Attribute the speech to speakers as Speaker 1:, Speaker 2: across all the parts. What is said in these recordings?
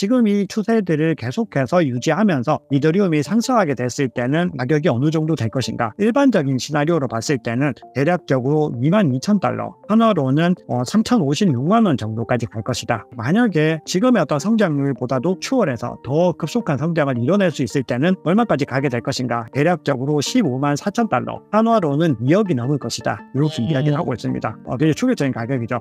Speaker 1: 지금 이 추세들을 계속해서 유지하면서 이더리움이 상승하게 됐을 때는 가격이 어느 정도 될 것인가? 일반적인 시나리오로 봤을 때는 대략적으로 22,000달러, 하나로는 3,056만 원 정도까지 갈 것이다. 만약에 지금의 어떤 성장률보다도 추월해서 더 급속한 성장을 이뤄낼 수 있을 때는 얼마까지 가게 될 것인가? 대략적으로 15만 4,000달러, 한화로는 2억이 넘을 것이다. 이렇게 이야기를 하고 있습니다. 굉장히 충격적인 가격이죠.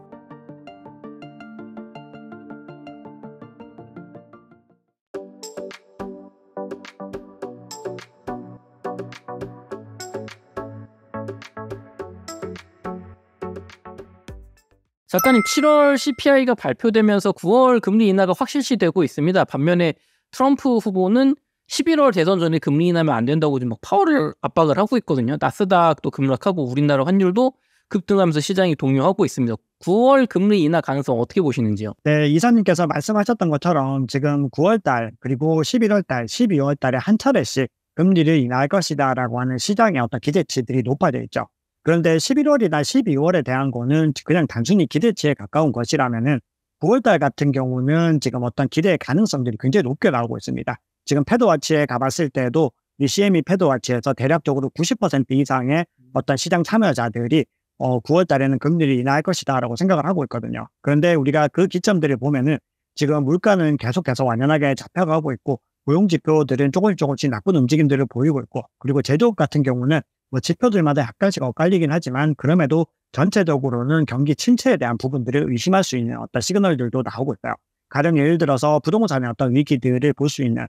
Speaker 2: 작가님, 7월 CPI가 발표되면서 9월 금리 인하가 확실시되고 있습니다. 반면에 트럼프 후보는 11월 대선 전에 금리 인하면 안 된다고 지금 막 파월을 압박을 하고 있거든요. 나스닥도 급락하고 우리나라 환율도 급등하면서 시장이 동요하고 있습니다. 9월 금리 인하 가능성 어떻게 보시는지요?
Speaker 1: 네, 이사님께서 말씀하셨던 것처럼 지금 9월달 그리고 11월달, 12월달에 한 차례씩 금리를 인하할 것이다라고 하는 시장의 어떤 기대치들이 높아져 있죠. 그런데 11월이나 12월에 대한 거는 그냥 단순히 기대치에 가까운 것이라면은 9월달 같은 경우는 지금 어떤 기대의 가능성들이 굉장히 높게 나오고 있습니다. 지금 패드워치에 가봤을 때도 이 CME 패드워치에서 대략적으로 90% 이상의 어떤 시장 참여자들이 9월 달에는 금리를 인하할 것이다라고 생각을 하고 있거든요. 그런데 우리가 그 기점들을 보면은 지금 물가는 계속해서 완연하게 잡혀가고 있고 고용 지표들은 조금씩 나쁜 움직임들을 보이고 있고, 그리고 제조업 같은 경우는 뭐 지표들마다 약간씩 엇갈리긴 하지만 그럼에도 전체적으로는 경기 침체에 대한 부분들을 의심할 수 있는 어떤 시그널들도 나오고 있어요. 가령 예를 들어서 부동산의 어떤 위기들을 볼 수 있는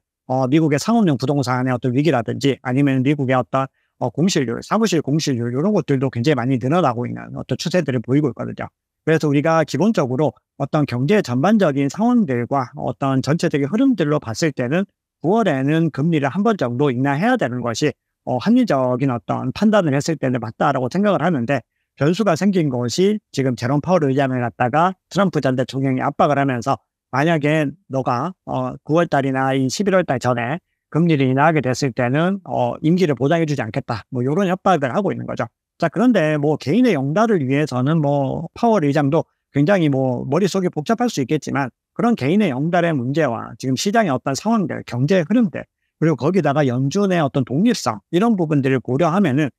Speaker 1: 미국의 상업용 부동산의 어떤 위기라든지 아니면 미국의 어떤 공실률, 사무실 공실률 이런 것들도 굉장히 많이 늘어나고 있는 어떤 추세들을 보이고 있거든요. 그래서 우리가 기본적으로 어떤 경제 전반적인 상황들과 어떤 전체적인 흐름들로 봤을 때는 9월에는 금리를 한 번 정도 인하해야 되는 것이 합리적인 어떤 판단을 했을 때는 맞다라고 생각을 하는데, 변수가 생긴 것이 지금 제롬 파월 의장을 갖다가 트럼프 전 대통령이 압박을 하면서 만약에 너가 9월 달이나 이 11월 달 전에 금리를 인하하게 됐을 때는 임기를 보장해주지 않겠다. 뭐 이런 협박을 하고 있는 거죠. 자, 그런데 뭐 개인의 영달을 위해서는 뭐 파월 의장도 굉장히 뭐 머릿속이 복잡할 수 있겠지만 그런 개인의 영달의 문제와 지금 시장의 어떤 상황들, 경제 흐름들, 그리고 거기다가 연준의 어떤 독립성 이런 부분들을 고려하면은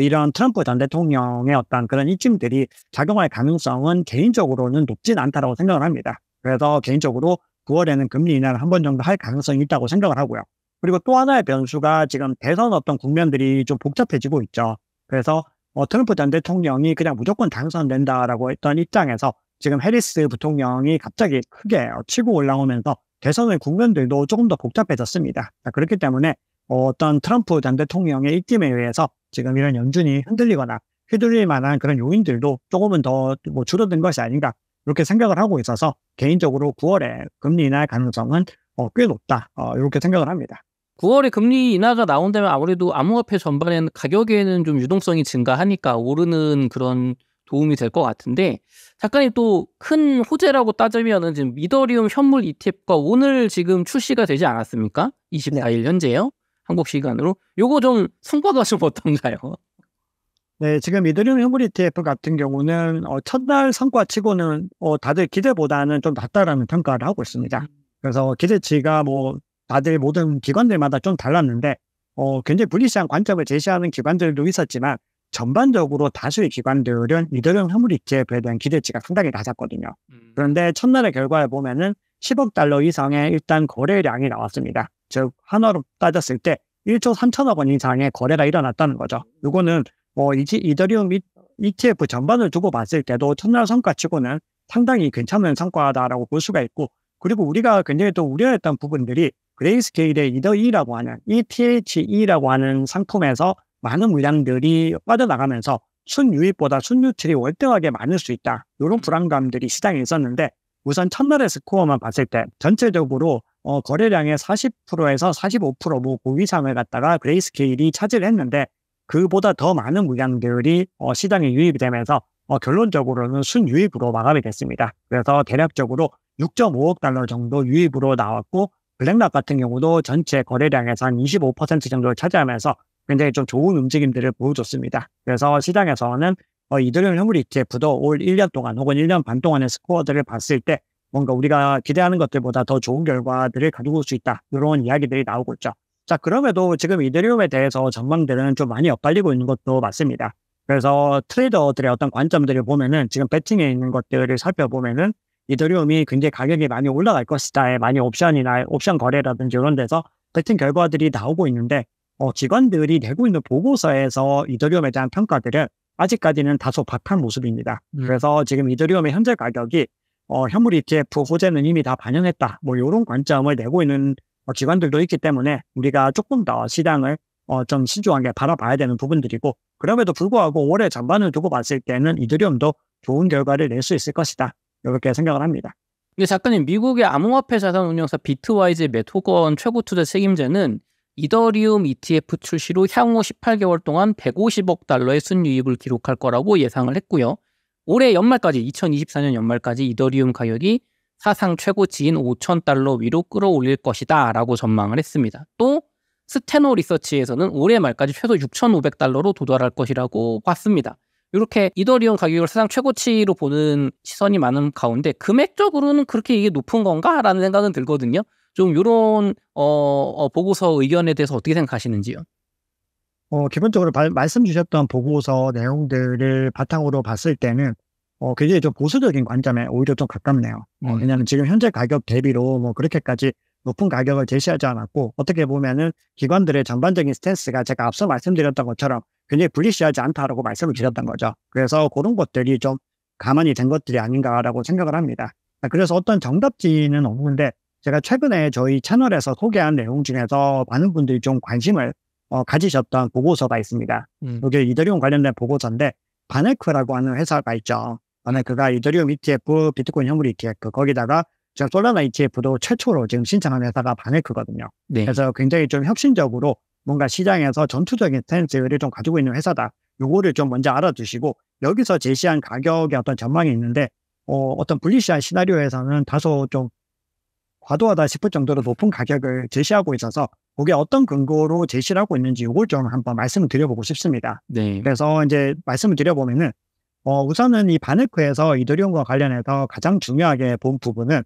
Speaker 1: 이런 트럼프 전 대통령의 어떤 그런 이침들이 작용할 가능성은 개인적으로는 높진 않다라고 생각을 합니다. 그래서 개인적으로 9월에는 금리 인하를 한 번 정도 할 가능성이 있다고 생각을 하고요. 그리고 또 하나의 변수가 지금 대선 어떤 국면들이 좀 복잡해지고 있죠. 그래서 트럼프 전 대통령이 그냥 무조건 당선된다라고 했던 입장에서 지금 해리스 부통령이 갑자기 크게 치고 올라오면서 대선의 국면들도 조금 더 복잡해졌습니다. 그렇기 때문에 어떤 트럼프 전 대통령의 입김에 의해서 지금 이런 연준이 흔들리거나 휘둘릴 만한 그런 요인들도 조금은 더 뭐 줄어든 것이 아닌가 이렇게 생각을 하고 있어서 개인적으로 9월에 금리 인하의 가능성은 꽤 높다 이렇게 생각을 합니다.
Speaker 2: 9월에 금리 인하가 나온다면 아무래도 암호화폐 전반에는 가격에는 좀 유동성이 증가하니까 오르는 그런 도움이 될 것 같은데, 작가님 또 큰 호재라고 따지면은 지금 이더리움 현물 ETF가 오늘 지금 출시가 되지 않았습니까? 24일 현재요. 한국 시간으로. 요거 좀 성과가 좀 어떤가요?
Speaker 1: 네, 지금 이더리움 현물 ETF 같은 경우는 첫날 성과치고는 다들 기대보다는 좀 낮다라는 평가를 하고 있습니다. 그래서 기대치가 뭐 다들 모든 기관들마다 좀 달랐는데 굉장히 불리시한 관점을 제시하는 기관들도 있었지만 전반적으로 다수의 기관들은 이더리움 현물 ETF에 대한 기대치가 상당히 낮았거든요. 그런데 첫날의 결과를 보면은 10억 달러 이상의 일단 거래량이 나왔습니다. 즉 하나로 따졌을 때 1조 3천억 원 이상의 거래가 일어났다는 거죠. 이거는 이더리움 ETF 전반을 두고 봤을 때도 첫날 성과치고는 상당히 괜찮은 성과다라고 볼 수가 있고, 그리고 우리가 굉장히 또 우려했던 부분들이 그레이스케일의 이더E라고 하는 ETHE라고 하는 상품에서 많은 물량들이 빠져나가면서 순유입보다 순유출이 월등하게 많을 수 있다. 이런 불안감들이 시장에 있었는데, 우선 첫날의 스코어만 봤을 때 전체적으로 거래량의 40%에서 45% 그 이상을 갖다가 그레이스케일이 차지를 했는데, 그보다 더 많은 물량들이 시장에 유입이 되면서 결론적으로는 순유입으로 마감이 됐습니다. 그래서 대략적으로 6.5억 달러 정도 유입으로 나왔고, 블랙락 같은 경우도 전체 거래량에서 한 25% 정도를 차지하면서 굉장히 좀 좋은 움직임들을 보여줬습니다. 그래서 시장에서는 이더리움 현물 ETF도 올 1년 동안 혹은 1년 반 동안의 스코어들을 봤을 때 뭔가 우리가 기대하는 것들보다 더 좋은 결과들을 가지고 올 수 있다. 이런 이야기들이 나오고 있죠. 자, 그럼에도 지금 이더리움에 대해서 전망들은 좀 많이 엇갈리고 있는 것도 맞습니다. 그래서 트레이더들의 어떤 관점들을 보면은 지금 배팅에 있는 것들을 살펴보면은 이더리움이 굉장히 가격이 많이 올라갈 것이다. 많이 옵션이나 옵션 거래라든지 이런 데서 배팅 결과들이 나오고 있는데 기관들이 내고 있는 보고서에서 이더리움에 대한 평가들은 아직까지는 다소 박한 모습입니다. 그래서 지금 이더리움의 현재 가격이 현물 ETF 호재는 이미 다 반영했다. 뭐 이런 관점을 내고 있는 기관들도 있기 때문에 우리가 조금 더 시장을 좀 신중하게 바라봐야 되는 부분들이고, 그럼에도 불구하고 올해 전반을 두고 봤을 때는 이더리움도 좋은 결과를 낼 수 있을 것이다. 이렇게 생각을 합니다.
Speaker 2: 근데 작가님, 미국의 암호화폐 자산 운용사 비트와이즈의 맷 호건 최고 투자 책임자는 이더리움 ETF 출시 후 향후 18개월 동안 150억 달러의 순이익을 기록할 거라고 예상을 했고요. 올해 연말까지 2024년 연말까지 이더리움 가격이 사상 최고치인 5,000달러 위로 끌어올릴 것이다 라고 전망을 했습니다. 또 스테노 리서치에서는 올해 말까지 최소 6,500달러로 도달할 것이라고 봤습니다. 이렇게 이더리움 가격을 사상 최고치로 보는 시선이 많은 가운데 금액적으로는 그렇게 이게 높은 건가? 라는 생각은 들거든요. 좀 이런 보고서 의견에 대해서 어떻게 생각하시는지요?
Speaker 1: 기본적으로 말씀 주셨던 보고서 내용들을 바탕으로 봤을 때는 굉장히 좀 보수적인 관점에 오히려 좀 가깝네요. 왜냐하면 지금 현재 가격 대비로 뭐 그렇게까지 높은 가격을 제시하지 않았고, 어떻게 보면은 기관들의 전반적인 스탠스가 제가 앞서 말씀드렸던 것처럼 굉장히 불리시하지 않다라고 말씀을 드렸던 거죠. 그래서 그런 것들이 좀 가만히 된 것들이 아닌가라고 생각을 합니다. 그래서 어떤 정답지는 없는데, 제가 최근에 저희 채널에서 소개한 내용 중에서 많은 분들이 좀 관심을 가지셨던 보고서가 있습니다. 이게 이더리움 관련된 보고서인데, 바네크라고 하는 회사가 있죠. 바네크가 이더리움 ETF, 비트코인 현물 ETF, 거기다가 지금 솔라나 ETF도 최초로 지금 신청한 회사가 바네크거든요.
Speaker 2: 네.
Speaker 1: 그래서 굉장히 좀 혁신적으로 뭔가 시장에서 전투적인 스탠스를 좀 가지고 있는 회사다. 요거를 좀 먼저 알아두시고, 여기서 제시한 가격의 어떤 전망이 있는데 어떤 불리시한 시나리오에서는 다소 좀 과도하다 싶을 정도로 높은 가격을 제시하고 있어서 그게 어떤 근거로 제시를 하고 있는지 이걸 좀 한번 말씀을 드려보고 싶습니다.
Speaker 2: 네.
Speaker 1: 그래서 이제 말씀을 드려보면은 우선은 이 바네크에서 이더리움과 관련해서 가장 중요하게 본 부분은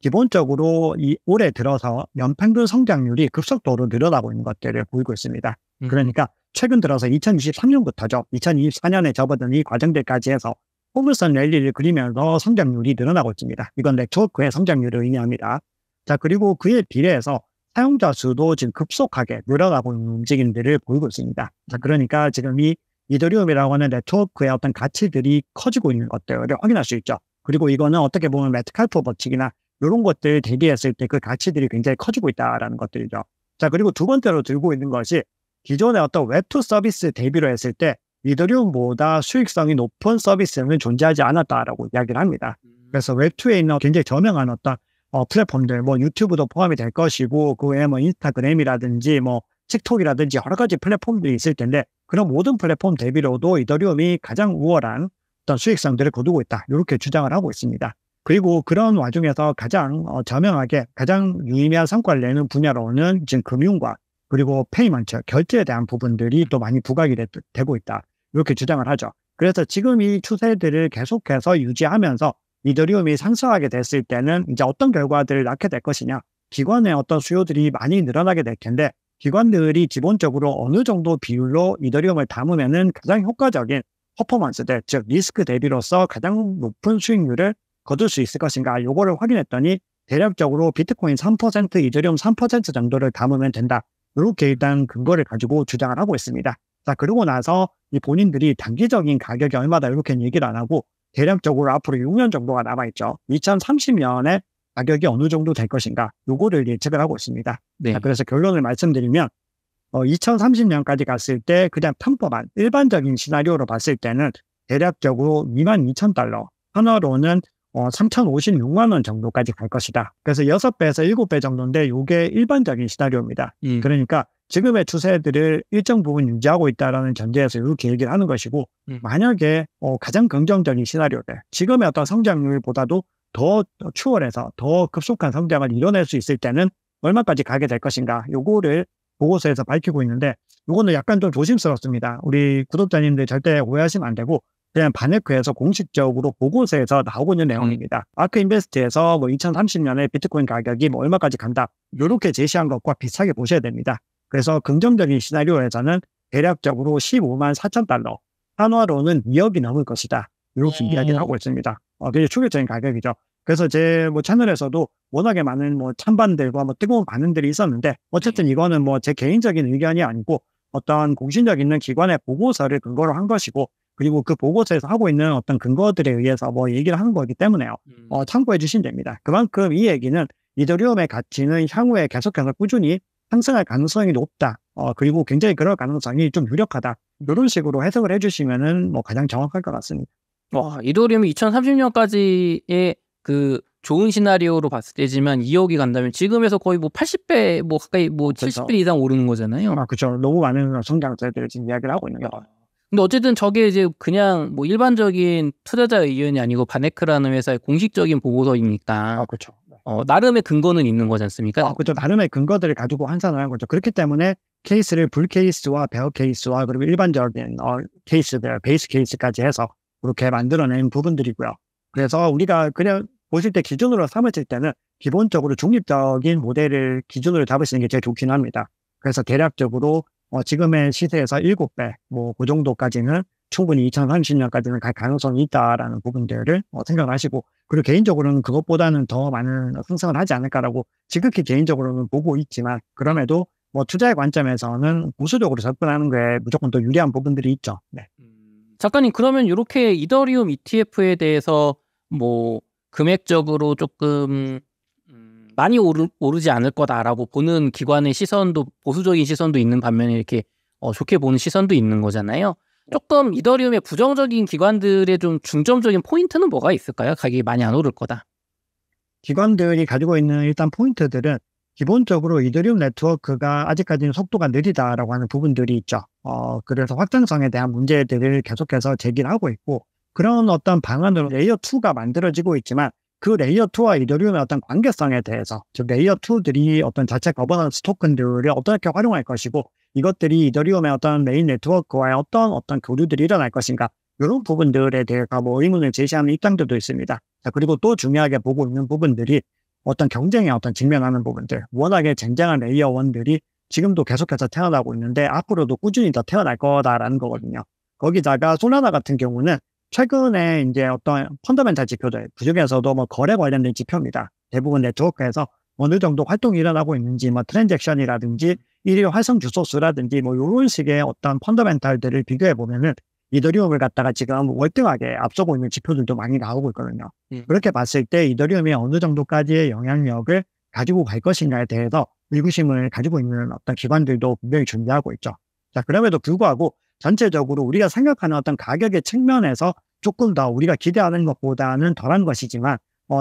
Speaker 1: 기본적으로 이 올해 들어서 연평균 성장률이 급속도로 늘어나고 있는 것들을 보이고 있습니다. 그러니까 최근 들어서 2023년부터죠. 2024년에 접어든 이 과정들까지 해서 포물선 랠리를 그리면서 성장률이 늘어나고 있습니다. 이건 네트워크의 성장률을 의미합니다. 자, 그리고 그에 비례해서 사용자 수도 지금 급속하게 늘어나고 있는 움직임들을 보이고 있습니다. 자, 그러니까 지금 이 이더리움이라고 하는 네트워크의 어떤 가치들이 커지고 있는 것들을 확인할 수 있죠. 그리고 이거는 어떻게 보면 메트칼프 법칙이나 이런 것들 대비했을 때 그 가치들이 굉장히 커지고 있다라는 것들이죠. 자, 그리고 두 번째로 들고 있는 것이 기존의 어떤 웹2 서비스 대비로 했을 때 이더리움보다 수익성이 높은 서비스는 존재하지 않았다라고 이야기를 합니다. 그래서 웹2에 있는 굉장히 저명한 어떤 플랫폼들, 뭐 유튜브도 포함이 될 것이고, 그 외에 뭐 인스타그램이라든지 뭐 틱톡이라든지 여러 가지 플랫폼들이 있을 텐데, 그런 모든 플랫폼 대비로도 이더리움이 가장 우월한 어떤 수익성들을 거두고 있다. 이렇게 주장을 하고 있습니다. 그리고 그런 와중에서 가장 저명하게 가장 유의미한 성과를 내는 분야로는 지금 금융과 그리고 페이먼트, 결제에 대한 부분들이 또 많이 부각이 되고 있다. 이렇게 주장을 하죠. 그래서 지금 이 추세들을 계속해서 유지하면서 이더리움이 상승하게 됐을 때는 이제 어떤 결과들을 낳게 될 것이냐. 기관의 어떤 수요들이 많이 늘어나게 될 텐데, 기관들이 기본적으로 어느 정도 비율로 이더리움을 담으면은 가장 효과적인 퍼포먼스들, 즉 리스크 대비로서 가장 높은 수익률을 거둘 수 있을 것인가, 요거를 확인했더니 대략적으로 비트코인 3%, 이더리움 3% 정도를 담으면 된다. 이렇게 일단 근거를 가지고 주장을 하고 있습니다. 자, 그러고 나서 이 본인들이 단기적인 가격이 얼마다 이렇게는 얘기를 안 하고 대략적으로 앞으로 6년 정도가 남아있죠. 2030년에 가격이 어느 정도 될 것인가, 요거를 예측을 하고 있습니다.
Speaker 2: 네.
Speaker 1: 자, 그래서 결론을 말씀드리면 2030년까지 갔을 때 그냥 평범한 일반적인 시나리오로 봤을 때는 대략적으로 22,000달러, 하나로는 3,056만 원 정도까지 갈 것이다. 그래서 6배에서 7배 정도인데 이게 일반적인 시나리오입니다. 그러니까 지금의 추세들을 일정 부분 유지하고 있다는 전제에서 이렇게 얘기를 하는 것이고, 만약에 가장 긍정적인 시나리오들, 지금의 어떤 성장률보다도 더 추월해서 더 급속한 성장을 이뤄낼 수 있을 때는 얼마까지 가게 될 것인가, 요거를 보고서에서 밝히고 있는데, 요거는 약간 좀 조심스럽습니다. 우리 구독자님들 절대 오해하시면 안 되고, 그냥 바네크에서 공식적으로 보고서에서 나오고 있는 내용입니다. 아크 인베스트에서 뭐 2030년에 비트코인 가격이 뭐 얼마까지 간다 이렇게 제시한 것과 비슷하게 보셔야 됩니다. 그래서 긍정적인 시나리오에서는 대략적으로 15만 4천 달러, 한화로는 2억이 넘을 것이다. 이렇게 이야기를 하고 있습니다. 굉장히 충격적인 가격이죠. 그래서 제 뭐 채널에서도 워낙에 많은 뭐 찬반들과 뭐 뜨거운 반응들이 있었는데 어쨌든 이거는 뭐 제 개인적인 의견이 아니고 어떤 공신력 있는 기관의 보고서를 근거로 한 것이고 그리고 그 보고서에서 하고 있는 어떤 근거들에 의해서 뭐 얘기를 하는 거기 때문에요. 참고해 주시면 됩니다. 그만큼 이 얘기는 이더리움의 가치는 향후에 계속해서 꾸준히 상승할 가능성이 높다. 그리고 굉장히 그럴 가능성이 좀 유력하다. 이런 식으로 해석을 해주시면은 뭐 가장 정확할 것 같습니다.
Speaker 2: 와, 이더리움이 2030년까지의 그 좋은 시나리오로 봤을 때지만 2억이 간다면 지금에서 거의 뭐 80배, 뭐 가까이 뭐 70배 이상 오르는 거잖아요.
Speaker 1: 그렇죠. 너무 많은 성장세들을 지금 이야기를 하고 있는 거죠.
Speaker 2: 근데 어쨌든 저게 이제 그냥 뭐 일반적인 투자자 의견이 아니고 바네크라는 회사의 공식적인 보고서이니까.
Speaker 1: 그렇죠.
Speaker 2: 나름의 근거는 있는 거지 않습니까?
Speaker 1: 그렇죠. 나름의 근거들을 가지고 환산을 한 거죠. 그렇기 때문에 케이스를 불 케이스와 베어 케이스와 그리고 일반적인 케이스들, 베이스 케이스까지 해서 그렇게 만들어낸 부분들이고요. 그래서 우리가 그냥 보실 때 기준으로 삼으실 때는 기본적으로 중립적인 모델을 기준으로 잡으시는 게 제일 좋긴 합니다. 그래서 대략적으로 지금의 시세에서 7배, 뭐 그 정도까지는 충분히 2030년까지는 갈 가능성이 있다라는 부분들을 생각하시고 그리고 개인적으로는 그것보다는 더 많은 상승을 하지 않을까라고 지극히 개인적으로는 보고 있지만 그럼에도 뭐 투자의 관점에서는 보수적으로 접근하는 게 무조건 더 유리한 부분들이 있죠. 네.
Speaker 2: 작가님 그러면 이렇게 이더리움 ETF에 대해서 뭐 금액적으로 조금 많이 오르지 않을 거다라고 보는 기관의 시선도 보수적인 시선도 있는 반면에 이렇게 좋게 보는 시선도 있는 거잖아요. 조금 이더리움의 부정적인 기관들의 좀 중점적인 포인트는 뭐가 있을까요? 가격이 많이 안 오를 거다.
Speaker 1: 기관들이 가지고 있는 일단 포인트들은 기본적으로 이더리움 네트워크가 아직까지는 속도가 느리다라고 하는 부분들이 있죠. 그래서 확장성에 대한 문제들을 계속해서 제기를 하고 있고 그런 어떤 방안으로 레이어 2가 만들어지고 있지만 그 레이어 2와 이더리움의 어떤 관계성에 대해서 즉 레이어 2들이 어떤 자체 거버넌스 토큰들을 어떻게 활용할 것이고 이것들이 이더리움의 어떤 메인 네트워크와의 어떤 교류들이 일어날 것인가 이런 부분들에 대해서 뭐 의문을 제시하는 입장들도 있습니다. 자, 그리고 또 중요하게 보고 있는 부분들이 어떤 경쟁에 직면하는 부분들 워낙에 쟁쟁한 레이어 1들이 지금도 계속해서 태어나고 있는데 앞으로도 꾸준히 더 태어날 거다라는 거거든요. 거기다가 솔라나 같은 경우는 최근에 이제 어떤 펀더멘탈 지표들, 그중에서도 뭐 거래 관련된 지표입니다. 대부분 네트워크에서 어느 정도 활동이 일어나고 있는지, 뭐 트랜잭션이라든지 일일 활성 주소 수라든지 뭐 이런 식의 어떤 펀더멘탈들을 비교해 보면은 이더리움을 갖다가 지금 월등하게 앞서고 있는 지표들도 많이 나오고 있거든요. 그렇게 봤을 때 이더리움이 어느 정도까지의 영향력을 가지고 갈 것인가에 대해서 의구심을 가지고 있는 어떤 기관들도 분명히 존재하고 있죠. 자, 그럼에도 불구하고 전체적으로 우리가 생각하는 어떤 가격의 측면에서 조금 더 우리가 기대하는 것보다는 덜한 것이지만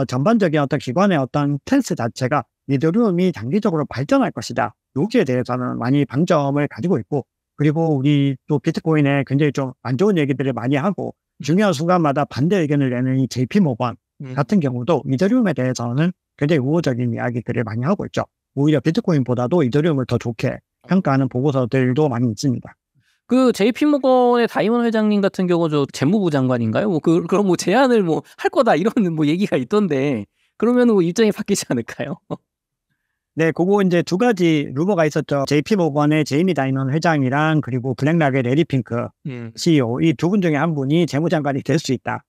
Speaker 1: 전반적인 어떤 기관의 어떤 텐스 자체가 이더리움이 장기적으로 발전할 것이다. 여기에 대해서는 많이 방점을 가지고 있고 그리고 우리 또 비트코인에 굉장히 좀 안 좋은 얘기들을 많이 하고 중요한 순간마다 반대 의견을 내는 이 JP 모건 같은 경우도 이더리움에 대해서는 굉장히 우호적인 이야기들을 많이 하고 있죠. 오히려 비트코인보다도 이더리움을 더 좋게 평가하는 보고서들도 많이 있습니다.
Speaker 2: 그 JP모건의 다이먼 회장님 같은 경우 저 재무부 장관인가요? 뭐 그런 뭐 제안을 뭐 할 거다 이런 뭐 얘기가 있던데 그러면 뭐 입장이 바뀌지 않을까요?
Speaker 1: 네, 그거 이제 두 가지 루머가 있었죠. JP 모건의 제이미 다이먼 회장이랑 그리고 블랙락의 레리 핑크 CEO 이 두 분 중에 한 분이 재무장관이 될 수 있다.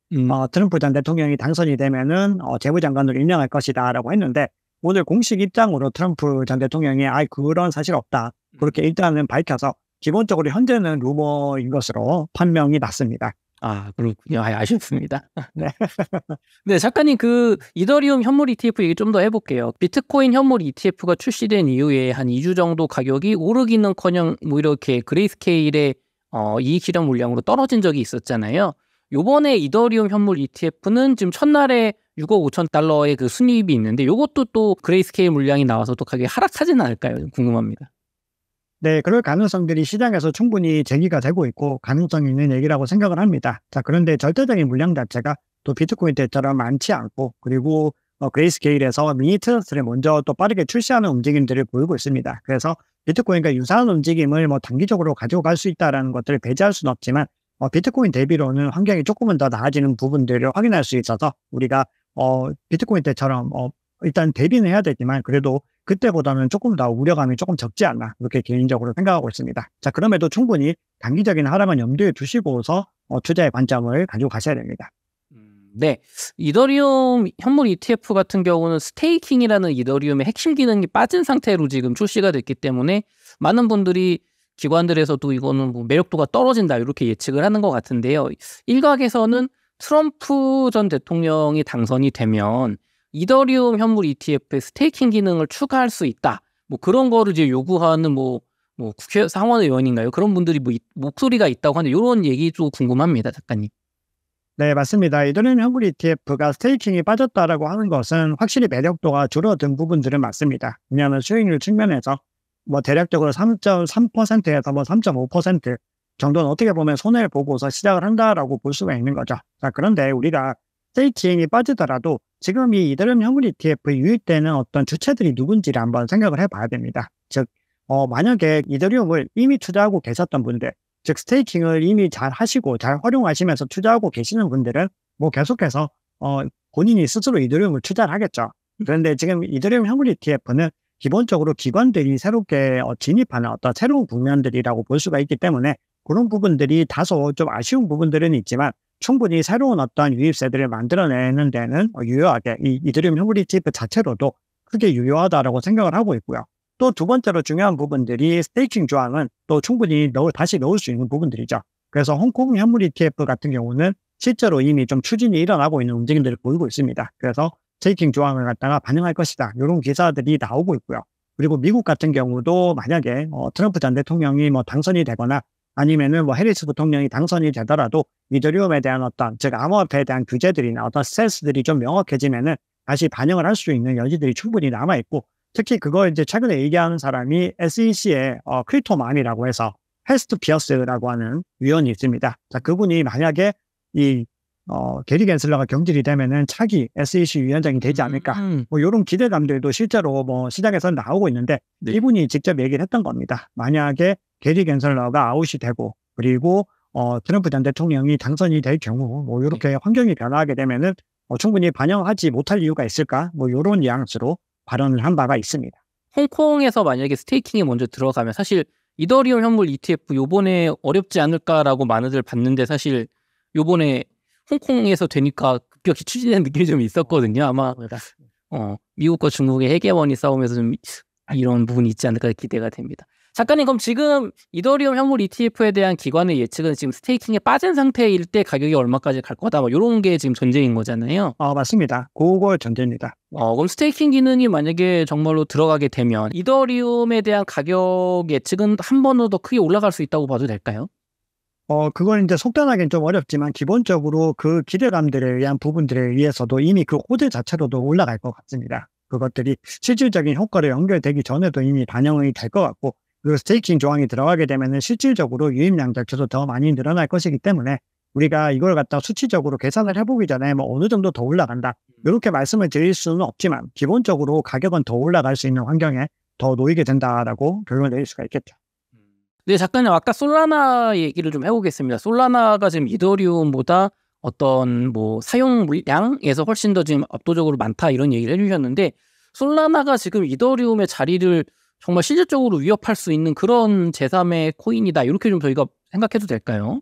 Speaker 1: 트럼프 전 대통령이 당선이 되면은 재무장관으로 임명할 것이다라고 했는데 오늘 공식 입장으로 트럼프 전 대통령이 그런 사실 없다. 그렇게 일단은 밝혀서 기본적으로 현재는 루머인 것으로 판명이 났습니다.
Speaker 2: 그렇군요. 아쉽습니다.
Speaker 1: 네.
Speaker 2: 네, 작가님 그 이더리움 현물 ETF 얘기 좀 더 해볼게요. 비트코인 현물 ETF가 출시된 이후에 한 2주 정도 가격이 오르기는커녕 뭐 이렇게 그레이스케일의 이익 실현 물량으로 떨어진 적이 있었잖아요. 요번에 이더리움 현물 ETF는 지금 첫날에 6억 5천 달러의 그 순이익이 있는데 요것도 또 그레이스케일 물량이 나와서 또 가격이 하락하지는 않을까요? 궁금합니다.
Speaker 1: 네, 그럴 가능성들이 시장에서 충분히 제기가 되고 있고 가능성이 있는 얘기라고 생각을 합니다. 자, 그런데 절대적인 물량 자체가 또 비트코인 때처럼 많지 않고 그리고 그레이스케일에서 미니 트러스트를 먼저 또 빠르게 출시하는 움직임들을 보이고 있습니다. 그래서 비트코인과 유사한 움직임을 뭐 단기적으로 가지고 갈 수 있다는 것들을 배제할 수는 없지만 비트코인 대비로는 환경이 조금은 더 나아지는 부분들을 확인할 수 있어서 우리가 비트코인 때처럼 일단 대비는 해야 되지만 그래도 그때보다는 조금 더 우려감이 조금 적지 않나 그렇게 개인적으로 생각하고 있습니다. 자, 그럼에도 충분히 단기적인 하락은 염두에 두시고서 투자의 관점을 가지고 가셔야 됩니다.
Speaker 2: 네, 이더리움 현물 ETF 같은 경우는 스테이킹이라는 이더리움의 핵심 기능이 빠진 상태로 지금 출시가 됐기 때문에 많은 분들이 기관들에서도 이거는 뭐 매력도가 떨어진다 이렇게 예측을 하는 것 같은데요. 일각에서는 트럼프 전 대통령이 당선이 되면 이더리움 현물 ETF에 스테이킹 기능을 추가할 수 있다. 뭐 그런 거를 이제 요구하는 뭐 국회 상원 의원인가요? 그런 분들이 뭐 목소리가 있다고 하는데 이런 얘기도 궁금합니다, 작가님.
Speaker 1: 네, 맞습니다. 이더리움 현물 ETF가 스테이킹이 빠졌다라고 하는 것은 확실히 매력도가 줄어든 부분들은 맞습니다. 왜냐하면 수익률 측면에서 뭐 대략적으로 3.3%에서 뭐 3.5% 정도는 어떻게 보면 손해를 보고서 시작을 한다라고 볼 수가 있는 거죠. 자, 그런데 우리가 스테이킹이 빠지더라도 지금 이 이더리움 현물 ETF에 유입되는 어떤 주체들이 누군지를 한번 생각을 해봐야 됩니다. 즉, 만약에 이더리움을 이미 투자하고 계셨던 분들, 즉 스테이킹을 이미 잘 하시고 잘 활용하시면서 투자하고 계시는 분들은 뭐 계속해서 본인이 스스로 이더리움을 투자를 하겠죠. 그런데 지금 이더리움 현물 ETF는 기본적으로 기관들이 새롭게 진입하는 어떤 새로운 국면들이라고 볼 수가 있기 때문에 그런 부분들이 다소 좀 아쉬운 부분들은 있지만 충분히 새로운 어떤 유입세들을 만들어내는 데는 유효하게 이 이더리움 현물 ETF 자체로도 크게 유효하다라고 생각을 하고 있고요. 또 두 번째로 중요한 부분들이 스테이킹 조항은 또 충분히 다시 넣을 수 있는 부분들이죠. 그래서 홍콩 현물 ETF 같은 경우는 실제로 이미 좀 추진이 일어나고 있는 움직임들을 보이고 있습니다. 그래서 스테이킹 조항을 갖다가 반영할 것이다. 이런 기사들이 나오고 있고요. 그리고 미국 같은 경우도 만약에 트럼프 전 대통령이 뭐 당선이 되거나 아니면은 뭐 해리스 부통령이 당선이 되더라도 이더리움에 대한 어떤 즉 암호화폐에 대한 규제들이나 어떤 스탠스들이 좀 명확해지면은 다시 반영을 할 수 있는 여지들이 충분히 남아 있고 특히 그걸 이제 최근에 얘기하는 사람이 SEC의 크립토만이라고 해서 헬스트 피어스라고 하는 위원이 있습니다. 자, 그분이 만약에 이 게리 겐슬러가 경질이 되면은 차기 SEC 위원장이 되지 않을까. 뭐 이런 기대감들도 실제로 뭐 시장에서 나오고 있는데
Speaker 2: 네.
Speaker 1: 이분이 직접 얘기를 했던 겁니다. 만약에 게리 겐슬러가 아웃이 되고 그리고 트럼프 전 대통령이 당선이 될 경우 뭐 이렇게 환경이 변화하게 되면은 충분히 반영하지 못할 이유가 있을까? 뭐 이런 뉘앙스로 발언을 한 바가 있습니다.
Speaker 2: 홍콩에서 만약에 스테이킹이 먼저 들어가면 사실 이더리움 현물 ETF 요번에 어렵지 않을까라고 많이들 봤는데 사실 요번에 홍콩에서 되니까 급격히 추진된 느낌이 좀 있었거든요. 아마 미국과 중국의 헤게모니 싸움에서 좀 이런 부분이 있지 않을까 기대가 됩니다. 작가님, 그럼 지금 이더리움 현물 ETF에 대한 기관의 예측은 지금 스테이킹에 빠진 상태일 때 가격이 얼마까지 갈 거다 뭐 이런 게 지금 전제인 거잖아요.
Speaker 1: 맞습니다. 그거 전제입니다.
Speaker 2: 그럼 스테이킹 기능이 만약에 정말로 들어가게 되면 이더리움에 대한 가격 예측은 한 번으로 더 크게 올라갈 수 있다고 봐도 될까요?
Speaker 1: 그건 이제 속단하기는 좀 어렵지만 기본적으로 그 기대감들에 의한 부분들에 의해서도 이미 그 호재 자체로도 올라갈 것 같습니다. 그것들이 실질적인 효과로 연결되기 전에도 이미 반영이 될 것 같고 그리고 스테이킹 조항이 들어가게 되면 실질적으로 유입량 자체도 더 많이 늘어날 것이기 때문에 우리가 이걸 갖다 수치적으로 계산을 해보기 전에 뭐 어느 정도 더 올라간다 이렇게 말씀을 드릴 수는 없지만 기본적으로 가격은 더 올라갈 수 있는 환경에 더 놓이게 된다라고 결론을 내릴 수가 있겠죠.
Speaker 2: 네, 작가님 아까 솔라나 얘기를 좀 해보겠습니다. 솔라나가 지금 이더리움보다 어떤 뭐 사용 물량에서 훨씬 더 지금 압도적으로 많다 이런 얘기를 해주셨는데 솔라나가 지금 이더리움의 자리를 정말 실질적으로 위협할 수 있는 그런 제3의 코인이다 이렇게 좀 저희가 생각해도 될까요?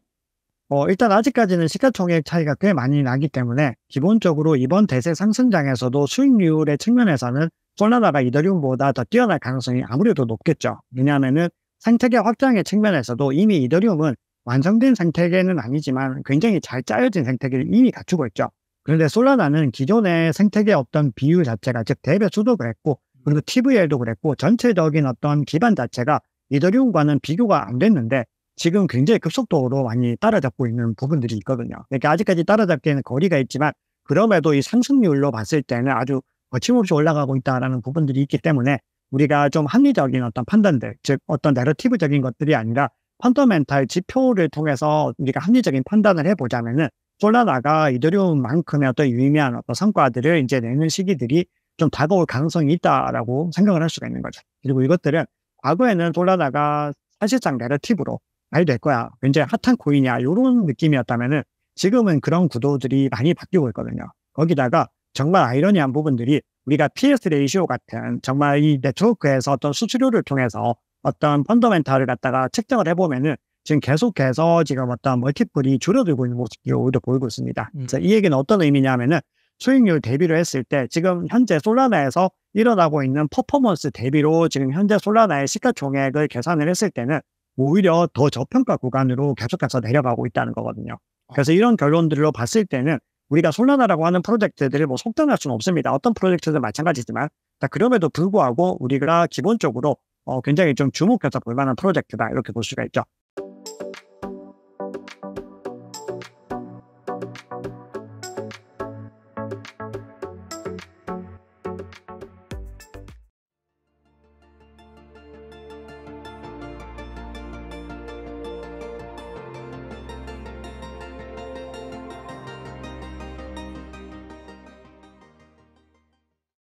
Speaker 1: 일단 아직까지는 시가총액 차이가 꽤 많이 나기 때문에 기본적으로 이번 대세 상승장에서도 수익률의 측면에서는 솔라나가 이더리움보다 더 뛰어날 가능성이 아무래도 높겠죠. 왜냐하면은 생태계 확장의 측면에서도 이미 이더리움은 완성된 생태계는 아니지만 굉장히 잘 짜여진 생태계를 이미 갖추고 있죠. 그런데 솔라나는 기존의 생태계 어떤 비율 자체가 즉 대배수도 그랬고 그리고 TVL도 그랬고 전체적인 어떤 기반 자체가 이더리움과는 비교가 안 됐는데 지금 굉장히 급속도로 많이 따라잡고 있는 부분들이 있거든요. 그러니까 아직까지 따라잡기에는 거리가 있지만 그럼에도 이 상승률로 봤을 때는 아주 거침없이 올라가고 있다는 부분들이 있기 때문에 우리가 좀 합리적인 어떤 판단들, 즉 어떤 내러티브적인 것들이 아니라 펀더멘탈 지표를 통해서 우리가 합리적인 판단을 해보자면은 솔라나가 이더리움만큼의 어떤 유의미한 어떤 성과들을 이제 내는 시기들이 좀 다가올 가능성이 있다라고 생각을 할 수가 있는 거죠. 그리고 이것들은 과거에는 솔라나가 사실상 내러티브로 잘 될 거야. 굉장히 핫한 코인이야. 이런 느낌이었다면은 지금은 그런 구도들이 많이 바뀌고 있거든요. 거기다가 정말 아이러니한 부분들이 우리가 PS 레이시오 같은 정말 이 네트워크에서 어떤 수수료를 통해서 어떤 펀더멘탈을 갖다가 측정을 해보면은 지금 계속해서 지금 어떤 멀티플이 줄어들고 있는 모습이 오히려 보이고 있습니다. 그래서 이 얘기는 어떤 의미냐면은 수익률 대비를 했을 때 지금 현재 솔라나에서 일어나고 있는 퍼포먼스 대비로 지금 현재 솔라나의 시가총액을 계산을 했을 때는 오히려 더 저평가 구간으로 계속해서 내려가고 있다는 거거든요. 그래서 이런 결론들로 봤을 때는 우리가 솔라나라고 하는 프로젝트들을 뭐 속단할 수는 없습니다. 어떤 프로젝트든 마찬가지지만 그럼에도 불구하고 우리가 기본적으로 굉장히 좀 주목해서 볼 만한 프로젝트다 이렇게 볼 수가 있죠.